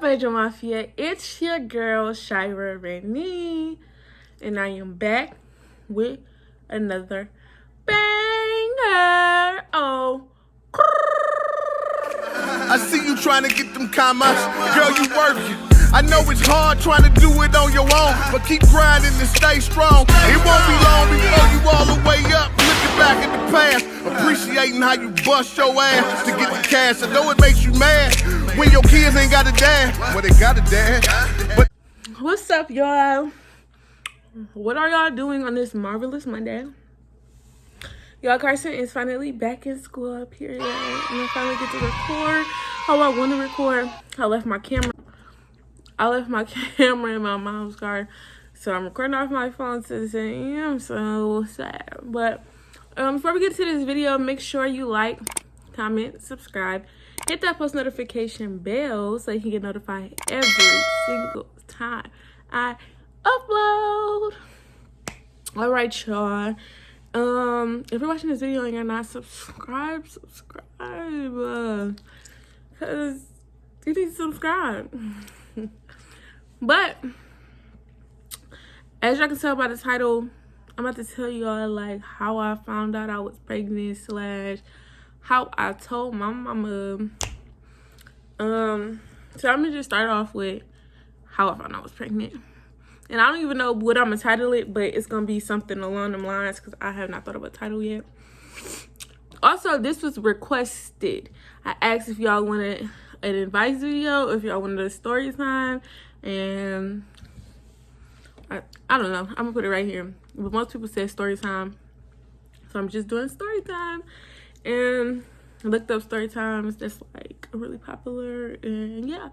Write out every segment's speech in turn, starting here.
Angel Mafia? It's your girl Shira Renee, and I am back with another banger. Oh, I see you trying to get them commas, girl, you working. I know it's hard trying to do it on your own, but keep grinding and stay strong. It won't be long before you all the way up, looking back at the past, appreciating how you bust your ass to get the cash. I know it makes you mad when your kids ain't got a dad. Well, they got a dad, but what's up, y'all? What are y'all doing on this marvelous Monday? Y'all, Carson is finally back in school, period. And I finally get to record how I want to record. I left my camera in my mom's car, so I'm recording off my phone today. I'm so sad. But before we get to this video, make sure you like, comment, subscribe, hit that post notification bell so you can get notified every single time I upload. All right, y'all. If you're watching this video and you're not subscribe, because you need to subscribe. But as y'all can tell by the title, I'm about to tell y'all like how I found out I was pregnant / how I told my mama. So I'm gonna just start off with how I found out I was pregnant. And I don't even know what I'm gonna title it, but it's gonna be something along them lines because I have not thought of a title yet. Also, this was requested. I asked if y'all wanted an advice video, if y'all wanted a story time, and I don't know. I'm gonna put it right here. But most people said story time, so I'm just doing story time. And I looked up story times that's like really popular, and yeah,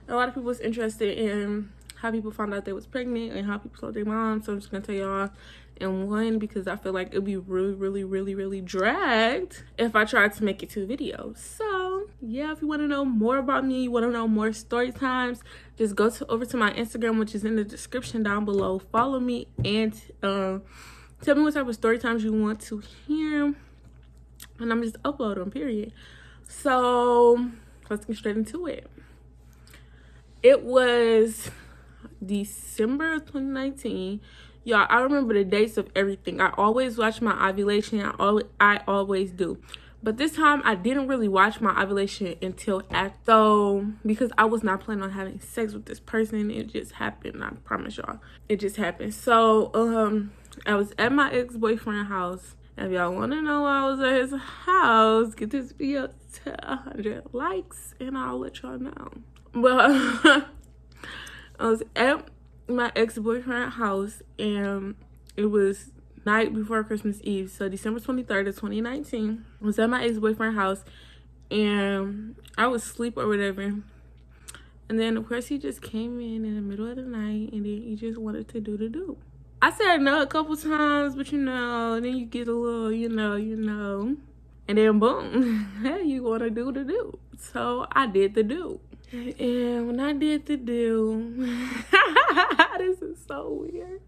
a lot of people was interested in how people found out they was pregnant and how people told their mom. So I'm just gonna tell y'all in one because I feel like it'd be really dragged if I tried to make it 2 videos. So yeah, if you want to know more about me, you want to know more story times, just go over to my Instagram, which is in the description down below. Follow me and tell me what type of story times you want to hear, and I'm just upload them, period. So let's get straight into it. It was December of 2019. Y'all, I remember the dates of everything. I always watch my ovulation. I always do. But this time I didn't really watch my ovulation until after, because I was not planning on having sex with this person. It just happened. I promise y'all. It just happened. So I was at my ex-boyfriend's house. If y'all want to know why I was at his house, get this video to 100 likes and I'll let y'all know. But I was at my ex-boyfriend's house, and it was night before Christmas Eve. So December 23rd of 2019. I was at my ex-boyfriend's house, and I was asleep or whatever. And then, of course, he just came in the middle of the night, and then he just wanted to do the do. I said no a couple times, but you know, and then you get a little, you know. And then, boom, hey, you want to do the do. So I did the do. And when I did the do, this is so weird.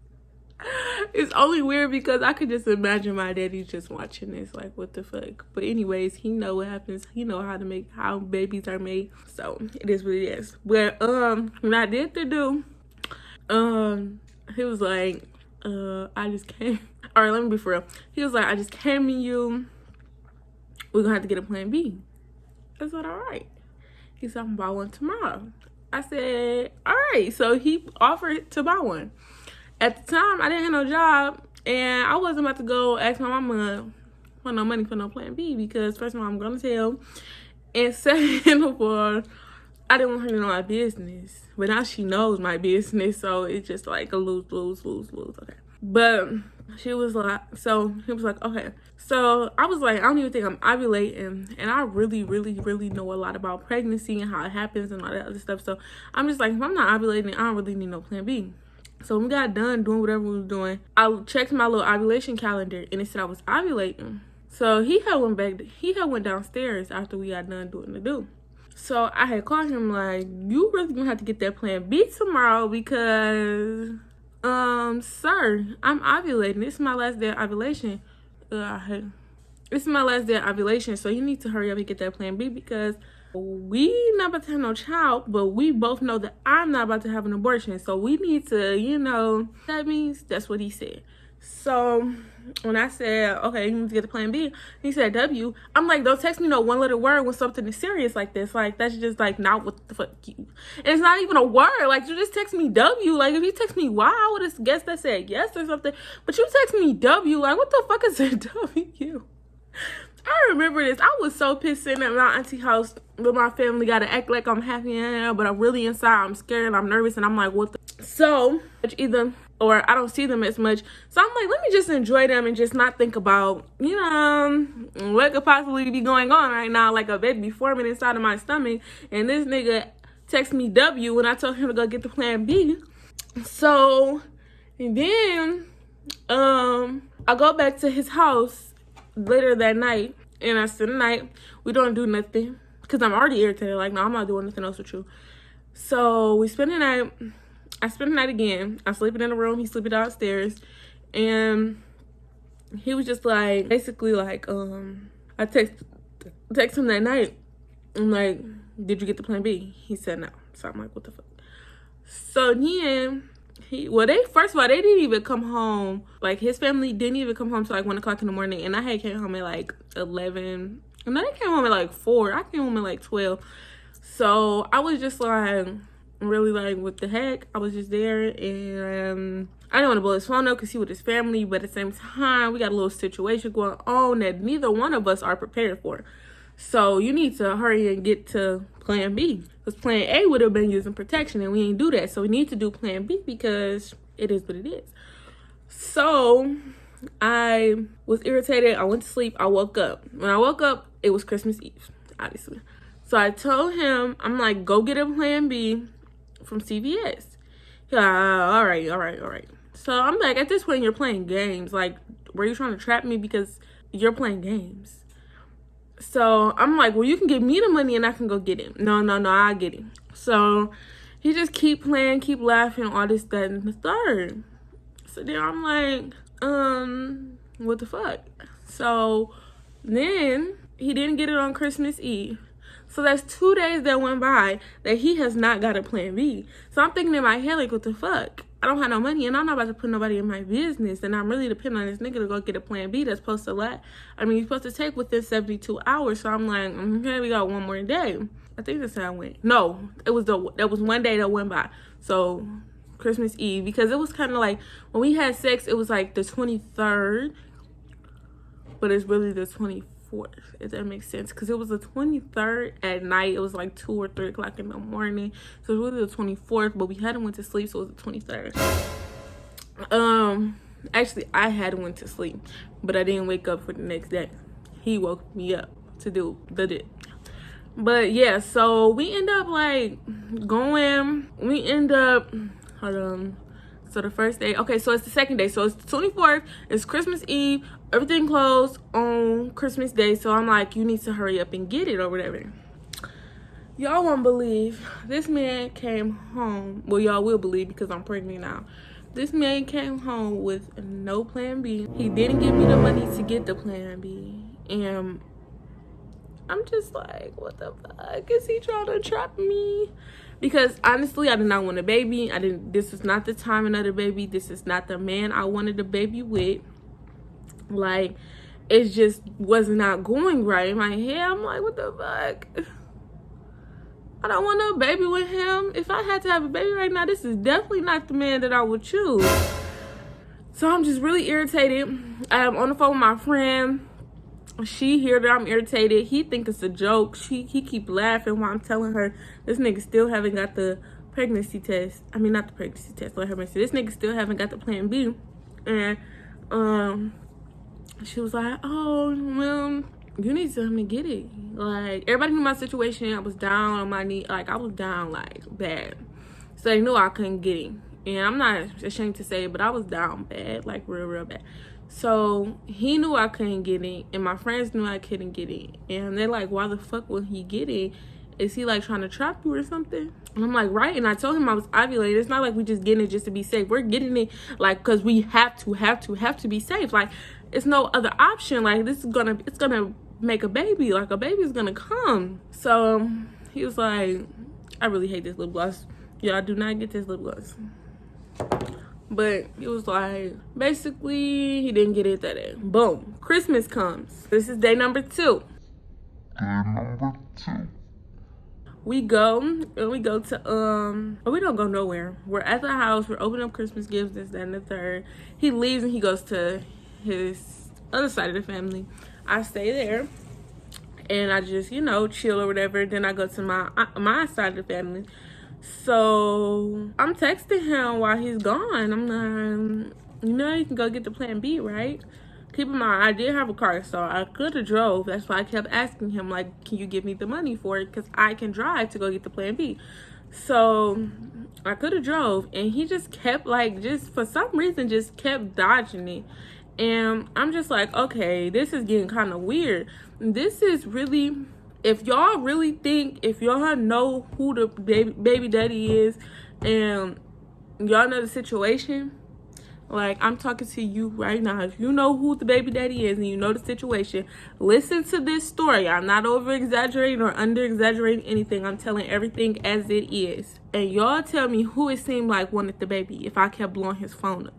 It's only weird because I could just imagine my daddy just watching this, like, what the fuck. But anyways, he know what happens. He know how babies are made. So it is what it is. But when I did the do, he was like, I just came. All right, let me be for real. He was like, I just came in you. We're gonna have to get a plan B. I said, all right. He's talking about one tomorrow. I said, all right. So he offered to buy one. At the time, I didn't have no job, and I wasn't about to go ask my mama for no money for no plan B, because first of all, I'm going to tell, and second of all, I didn't want her to know my business. But now she knows my business, so it's just like a lose. Okay. But he was like, okay. So I was like, I don't even think I'm ovulating, and I really know a lot about pregnancy and how it happens and all that other stuff. So I'm just like, if I'm not ovulating, I don't really need no plan B. So when we got done doing whatever we was doing, I checked my little ovulation calendar, and it said I was ovulating. So he had went downstairs after we got done doing the do. So I had called him like, you really gonna have to get that plan B tomorrow, because sir, I'm ovulating. This is my last day of ovulation. This is my last day of ovulation, so you need to hurry up and get that plan B, because We not about to have no child, but we both know that I'm not about to have an abortion. So we need to, that means that's what he said. So when I said, okay, you need to get the plan B, he said W. I'm like, don't text me no one little word when something is serious like this. Like, that's just like not what the fuck you. And it's not even a word. Like, you just text me W. Like, if you text me Y, I would have guessed that said yes or something. But you text me W. Like, what the fuck is a W? I remember this. I was so pissed sitting at my auntie house with my family. Got to act like I'm happy now, but I'm really inside. I'm scared and I'm nervous and I'm like, what the? So, or I don't see them as much. So I'm like, let me just enjoy them and just not think about, what could possibly be going on right now. Like a baby forming inside of my stomach. And this nigga text me W when I told him to go get the plan B. So, and then, I go back to his house later that night, and I spend the night. We don't do nothing because I'm already irritated. Like, no, I'm not doing nothing else with you. So we spend the night. I spend the night again. I'm sleeping in the room. He's sleeping downstairs, and he was just like, basically like, I text him that night. I'm like, did you get the plan B? He said no. So I'm like, what the fuck? So then first of all, they didn't even come home. Like, his family didn't even come home till like 1 o'clock in the morning. And I had came home at like 11. And then they came home at like 4. I came home at like 12. So I was just like, really like, what the heck? I was just there. And I didn't want to blow his phone up because he with his family. But at the same time, we got a little situation going on that neither one of us are prepared for. So you need to hurry and get to plan B. Because plan A would have been using protection, and we ain't do that. So we need to do plan B because it is what it is. So I was irritated. I went to sleep. I woke up. When I woke up, it was Christmas Eve, obviously. So I told him, I'm like, go get a plan B from CVS. He's like, all right. So I'm like, at this point, you're playing games. Like, were you trying to trap me because you're playing games? So I'm like, well, you can give me the money and I can go get him. No, I get him. So he just keep playing, keep laughing, all this, that, and the third. So then I'm like, what the fuck? So then he didn't get it on Christmas Eve. So that's 2 days that went by that he has not got a plan B. So I'm thinking in my head, like, what the fuck? I don't have no money, and I'm not about to put nobody in my business, and I'm really depending on this nigga to go get a plan B that's supposed to he's supposed to take within 72 hours. So I'm like, okay, we got one more day. I think that's how it went. No, that was 1 day that went by. So Christmas Eve, because it was kind of like, when we had sex, it was like the 23rd, but it's really the 24th, if that makes sense, because it was the 23rd at night. It was like 2 or 3 o'clock in the morning, so it was really the 24th, but we hadn't went to sleep, so it was the 23rd. Actually, I had went to sleep, but I didn't wake up for the next day. He woke me up to do the dip. But yeah, so we end up so the first day, okay, so it's the second day. So it's the 24th, it's Christmas Eve, everything closed on Christmas Day. So I'm like, you need to hurry up and get it or whatever. Y'all won't believe, this man came home. Well, y'all will believe because I'm pregnant now. This man came home with no plan B. He didn't give me the money to get the plan B. And I'm just like, what the fuck? Is he trying to trap me? Because honestly, I did not want a baby. This is not the time another baby. This is not the man I wanted a baby with. Like, it just was not going right in my head. I'm like, what the fuck? I don't want a baby with him. If I had to have a baby right now, this is definitely not the man that I would choose. So I'm just really irritated. I'm on the phone with my friend. She hear that I'm irritated. He think it's a joke. He keep laughing while I'm telling her this nigga still haven't got the pregnancy test. I mean, not the pregnancy test. Let her say this nigga still haven't got the plan B. And she was like, oh, well, you need to tell him to get it. Like, everybody knew my situation. I was down on my knee. Like, I was down, like, bad. So they knew I couldn't get it. And I'm not ashamed to say it, but I was down bad, like, real bad. So he knew I couldn't get it, and my friends knew I couldn't get it. And they're like, why the fuck will he get it? Is he like trying to trap you or something? And I'm like, right. And I told him I was ovulating. It's not like we just getting it just to be safe. We're getting it like because we have to be safe. Like, it's no other option. Like, it's gonna make a baby. Like, a baby's gonna come. So he was like, I really hate this lip gloss. Y'all do not get this lip gloss. But he was like, basically, he didn't get it that day. Boom. Christmas comes. This is day number 2. We go to we don't go nowhere. We're at the house, we're opening up Christmas gifts, this, that, and the third. He leaves and he goes to his other side of the family. I stay there and I just, chill or whatever. Then I go to my side of the family. So I'm texting him while he's gone. I'm like, you can go get the plan B, right? Keep in mind, I did have a car, so I could have drove. That's why I kept asking him, like, can you give me the money for it? Because I can drive to go get the plan B. So I could have drove, and he just kept, for some reason, just kept dodging it. And I'm just like, okay, this is getting kind of weird. This is really, if y'all know who the baby daddy is, and y'all know the situation, like, I'm talking to you right now. If you know who the baby daddy is and you know the situation, listen to this story. I'm not over-exaggerating or under-exaggerating anything. I'm telling everything as it is. And y'all tell me who it seemed like wanted the baby if I kept blowing his phone up,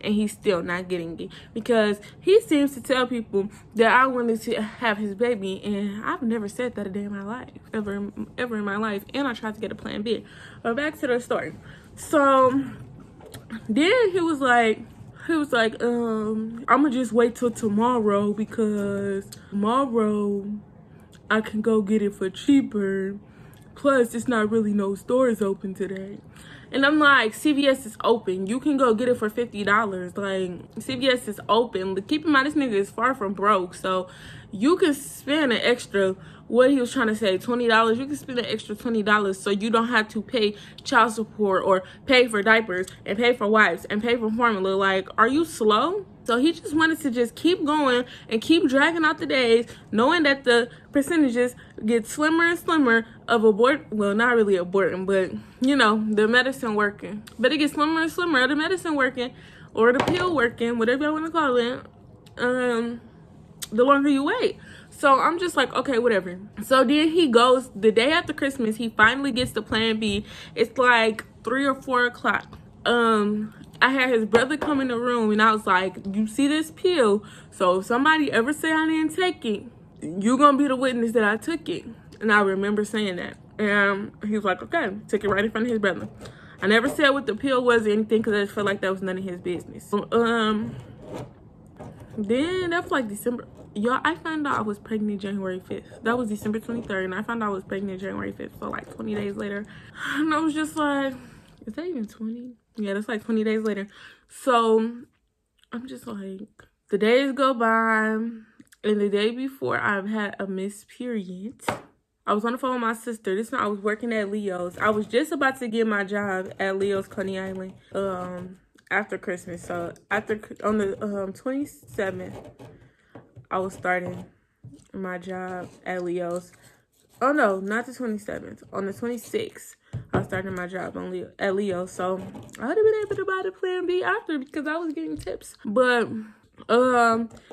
and he's still not getting it. Because he seems to tell people that I wanted to have his baby, and I've never said that a day in my life, ever in my life. And I tried to get a plan B. But back to the story. So then he was like, I'ma just wait till tomorrow because tomorrow I can go get it for cheaper. Plus, it's not really no stores open today. And I'm like, CVS is open. You can go get it for $50. Like, CVS is open. Keep in mind, this nigga is far from broke. So you can spend an extra, what he was trying to say, $20. You can spend an extra $20 so you don't have to pay child support or pay for diapers and pay for wipes and pay for formula. Like, are you slow? So he just wanted to just keep going and keep dragging out the days, knowing that the percentages get slimmer and slimmer of well, not really aborting, but, the medicine working. But it gets slimmer and slimmer of the medicine working, or the pill working, whatever you want to call it, the longer you wait. So I'm just like, okay, whatever. So then he goes, the day after Christmas, he finally gets the plan B. It's like 3 or 4 o'clock. I had his brother come in the room and I was like, you see this pill? So if somebody ever say I didn't take it, you're going to be the witness that I took it. And I remember saying that. And he was like, okay, took it right in front of his brother. I never said what the pill was or anything because I just felt like that was none of his business. Then that's like December. Y'all, I found out I was pregnant January 5th. That was December 23rd. And I found out I was pregnant January 5th. So like 20 days later. And I was just like, is that even 20? Yeah, that's like 20 days later. So I'm just like, the days go by, and the day before I've had a missed period. I was on the phone with my sister. This time I was working at Leo's. I was just about to get my job at Leo's Coney Island after Christmas. So on the 27th, I was starting my job at Leo's. Oh no, not the 27th. On the 26th. I was starting my job at Leo, so I would have been able to buy the plan B after because I was getting tips. But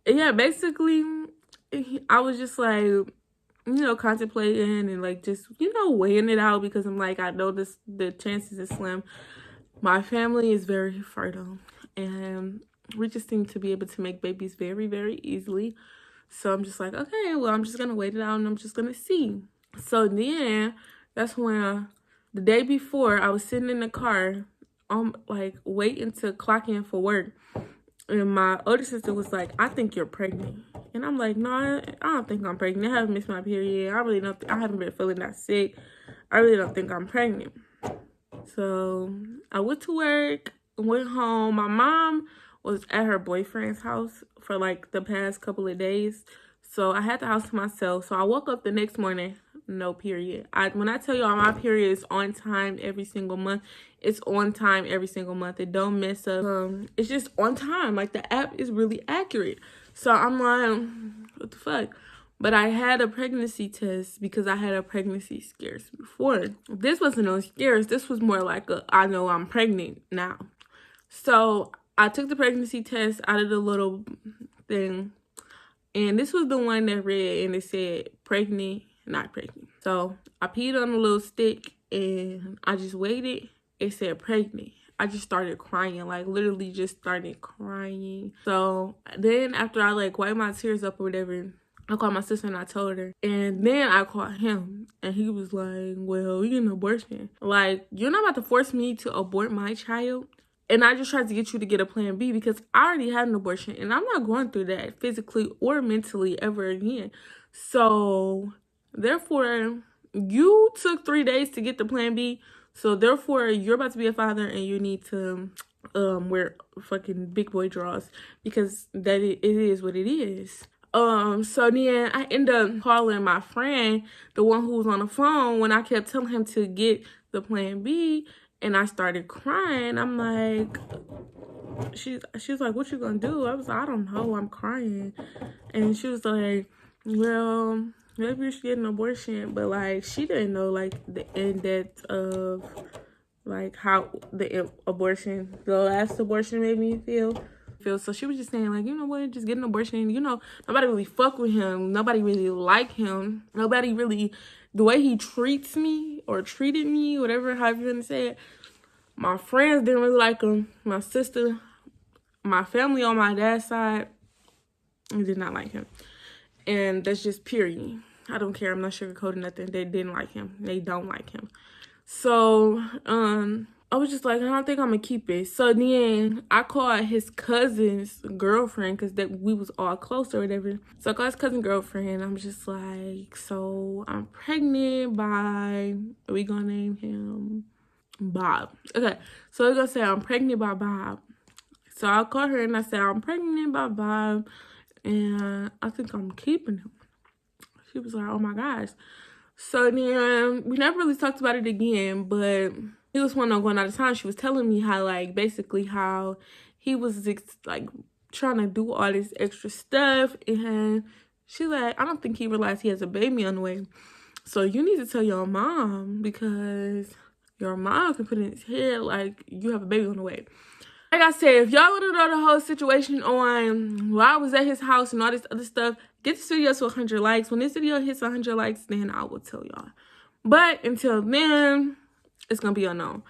yeah, basically I was just like, contemplating and like just weighing it out because I'm like, I know the chances are slim. My family is very fertile and we just seem to be able to make babies very, very easily. So I'm just like, okay, well, I'm just gonna wait it out and I'm just gonna see. So then that's when the day before, I was sitting in the car, waiting to clock in for work. And my older sister was like, I think you're pregnant. And I'm like, no, I don't think I'm pregnant. I haven't missed my period. I haven't been feeling that sick. I really don't think I'm pregnant. So I went to work, went home. My mom was at her boyfriend's house for like the past couple of days. So I had the house to myself. So I woke up the next morning. No period. When I tell y'all my period is on time every single month, it's on time every single month. It don't mess up. It's just on time. Like, the app is really accurate. So I'm like, what the fuck? But I had a pregnancy test because I had a pregnancy scares before. This wasn't no scares. This was more like I know I'm pregnant now. So I took the pregnancy test out of the little thing. And this was the one that read and it said pregnant, not pregnant. So I peed on a little stick and I just waited. It said pregnant. I just started crying, like literally just started crying. So then after I like wiped my tears up or whatever, I called my sister and I told her. And then I called him and he was like, well, you get an abortion. Like, you're not about to force me to abort my child. And I just tried to get you to get a plan B because I already had an abortion and I'm not going through that physically or mentally ever again. So therefore, you took 3 days to get the plan B. So therefore, you're about to be a father and you need to wear fucking big boy drawers because it is what it is. So then I ended up calling my friend, the one who was on the phone, when I kept telling him to get the plan B, and I started crying. I'm like, she's like, what you gonna do? I was like, I don't know, I'm crying. And she was like, well, maybe you should get an abortion. But like, she didn't know like the in-depth of like how the last abortion made me feel. So she was just saying like, you know what, just get an abortion. You know, nobody really fuck with him. Nobody really like him. Nobody really, the way he treats me or treated me, whatever, however you want to say it. My friends didn't really like him. My sister, my family on my dad's side did not like him. And that's just period. I don't care. I'm not sugarcoating nothing. They didn't like him. They don't like him. So, I was just like, I don't think I'm gonna keep it. So then I called his cousin's girlfriend because we was all close or whatever. So I called his cousin's girlfriend. I'm just like, so I'm pregnant by, are we gonna name him Bob? Okay, so we're gonna say I'm pregnant by Bob. So I called her and I said, I'm pregnant by Bob and I think I'm keeping him. She was like, oh my gosh. So then we never really talked about it again, but it was one on going out of time. She was telling me how, like, basically how he was, like, trying to do all this extra stuff. And she's like, I don't think he realized he has a baby on the way. So you need to tell your mom because your mom can put in his head, like, you have a baby on the way. Like I said, if y'all want to know the whole situation on why I was at his house and all this other stuff, get this video to 100 likes. When this video hits 100 likes, then I will tell y'all. But until then, it's going to be unknown.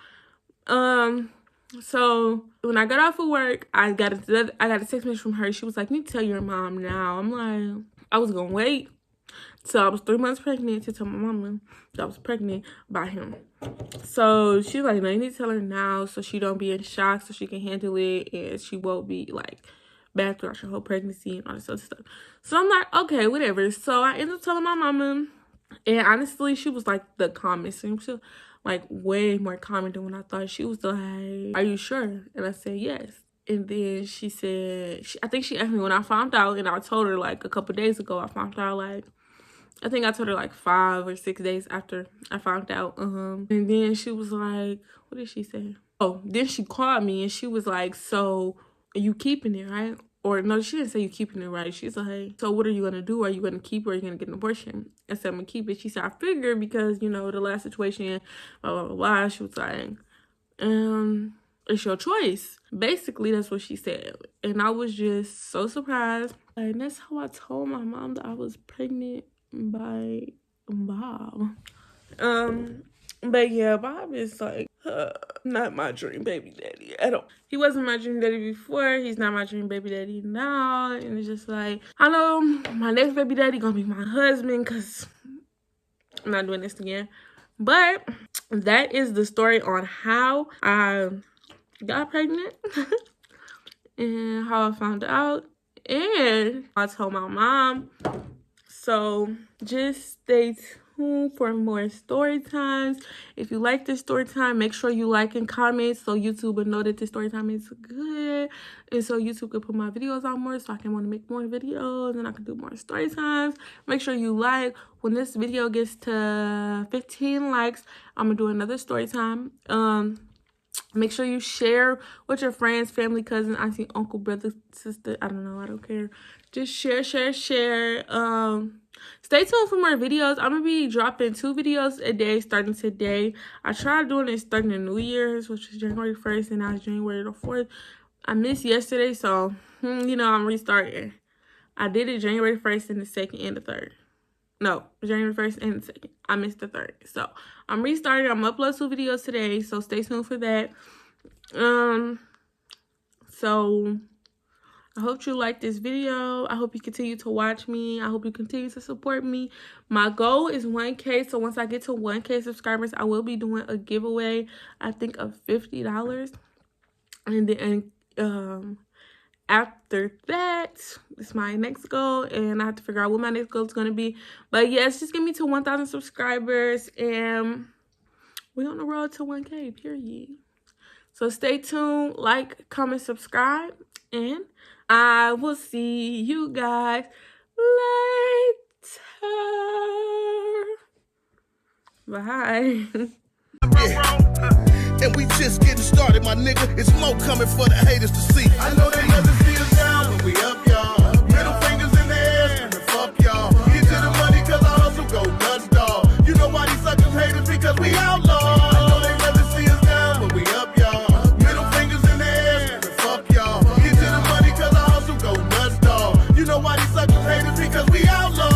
So when I got off of work, I got a text message from her. She was like, you need to tell your mom now. I'm like, I was going to wait till I was 3 months pregnant to tell my mama that I was pregnant by him. So she's like, no, you need to tell her now so she don't be in shock, so she can handle it and she won't be like bad throughout her whole pregnancy and all this other stuff. So I'm like, okay, whatever. So I ended up telling my mama, and honestly, she was like the calmest. And she was like way more calm than when I thought. She was like, are you sure? And I said, yes. And then she said, I think she asked me when I found out, and I told her like a couple days ago. I found out like, I think I told her like 5 or 6 days after I found out. And then she was like, what did she say? Oh, then she called me and she was like, so are you keeping it, right? Or no, she didn't say you keeping it, right? She's like, hey, so what are you going to do? Are you going to keep it or are you going to get an abortion? I said, I'm going to keep it. She said, I figured because, you know, the last situation, blah, blah, blah, blah. She was like, it's your choice. Basically, that's what she said. And I was just so surprised. And that's how I told my mom that I was pregnant by Bob. But yeah, Bob is like not my dream baby daddy at all. He wasn't my dream daddy before. He's not my dream baby daddy now. And it's just like, I know my next baby daddy gonna be my husband because I'm not doing this again. But that is the story on how I got pregnant and how I found out. And I told my mom. So just stay tuned for more story times. If you like this story time, make sure you like and comment so YouTube will know that this story time is good. And so YouTube can put my videos out more so I can want to make more videos and I can do more story times. Make sure you like. When this video gets to 15 likes, I'm going to do another story time. Make sure you share with your friends, family, cousin, auntie, uncle, brother, sister. I don't know. I don't care. Just share. Stay tuned for more videos. I'm going to be dropping 2 videos a day starting today. I tried doing it starting the New Year's, which is January 1st, and now it's January the 4th. I missed yesterday, so, you know, I'm restarting. I did it January 1st and the 2nd and the 3rd. No, January 1st and the 2nd. I missed the 3rd. So I'm restarting. I'm gonna upload 2 videos today, so stay tuned for that. So I hope you like this video. I hope you continue to watch me. I hope you continue to support me. My goal is 1K. So once I get to 1K subscribers, I will be doing a giveaway, I think, of $50. And then after that, it's my next goal. And I have to figure out what my next goal is going to be. But yes, just get me to 1,000 subscribers. And we're on the road to 1K, period. So stay tuned, like, comment, subscribe, and I will see you guys later. Bye. Yeah. And we just getting started, my nigga. It's more coming for the haters to see. I know they love to see us down, but we up, y'all. Middle fingers in the air, screaming, fuck y'all. Get to the money, cause I hustle go nuts, dog. You know why these suckers hate us? Because we outlaws. I know they love to see us down, but we up, y'all. Middle fingers in the air, screaming, fuck y'all. Get to the money, cause I hustle go nuts, dog. You know why these suckers hate us? Because we outlaws.